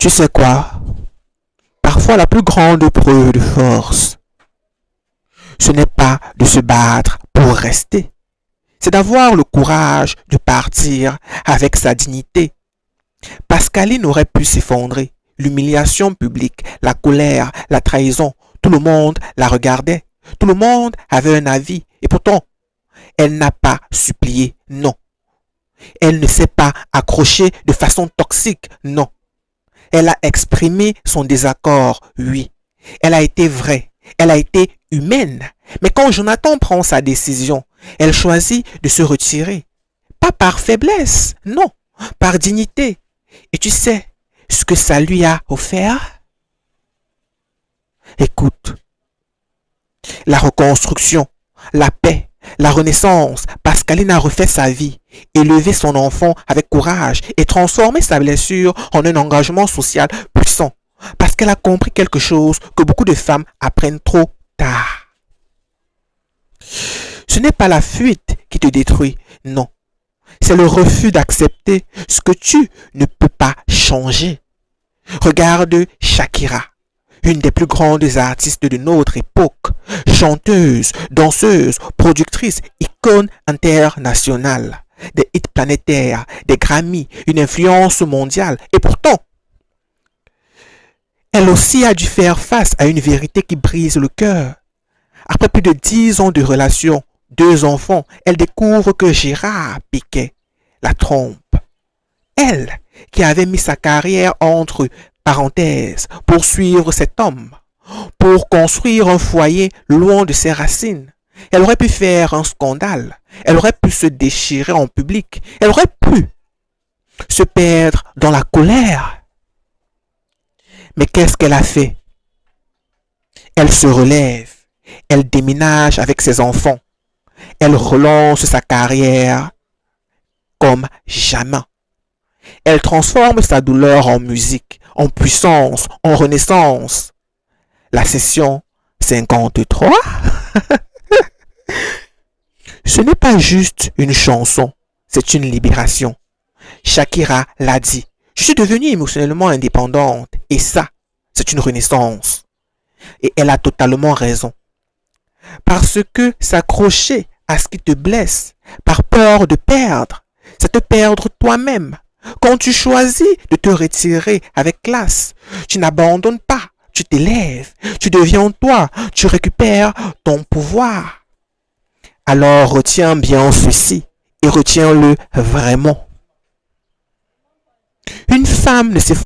Tu sais quoi? Parfois la plus grande preuve de force, ce n'est pas de se battre pour rester, c'est d'avoir le courage de partir avec sa dignité. Pascaline aurait pu s'effondrer. L'humiliation publique, la colère, la trahison, tout le monde la regardait. Tout le monde avait un avis. Et pourtant, elle n'a pas supplié, non. Elle ne s'est pas accrochée de façon toxique, non. Elle a exprimé son désaccord, oui. Elle a été vraie, elle a été humaine. Mais quand Jonathan prend sa décision, elle choisit de se retirer. Pas par faiblesse, non, par dignité. Et tu sais ce que ça lui a offert? Écoute, la reconstruction, la paix, la renaissance. Pascaline a refait sa vie, élevé son enfant avec courage et transformé sa blessure en un engagement social puissant. Parce qu'elle a compris quelque chose que beaucoup de femmes apprennent trop tard. Ce n'est pas la fuite qui te détruit, non. C'est le refus d'accepter ce que tu ne peux pas changer. Regarde Shakira, une des plus grandes artistes de notre époque, chanteuse, danseuse, productrice, icône internationale, des hits planétaires, des Grammy, une influence mondiale. Et pourtant, elle aussi a dû faire face à une vérité qui brise le cœur. Après plus de 10 ans de relation, 2 enfants, elle découvre que Gérard Piquet la trompe. Elle, qui avait mis sa carrière entre parenthèses pour suivre cet homme, pour construire un foyer loin de ses racines. Elle aurait pu faire un scandale. Elle aurait pu se déchirer en public. Elle aurait pu se perdre dans la colère. Mais qu'est-ce qu'elle a fait? Elle se relève. Elle déménage avec ses enfants. Elle relance sa carrière comme jamais. Elle transforme sa douleur en musique, en puissance, en renaissance. La session 53, ce n'est pas juste une chanson, c'est une libération. Shakira l'a dit. Je suis devenue émotionnellement indépendante et ça, c'est une renaissance. Et elle a totalement raison. Parce que s'accrocher à ce qui te blesse, par peur de perdre, c'est te perdre toi-même. Quand tu choisis de te retirer avec classe, tu n'abandonnes pas, tu t'élèves, tu deviens toi, tu récupères ton pouvoir. Alors retiens bien ceci et retiens-le vraiment. Une femme ne s'effondre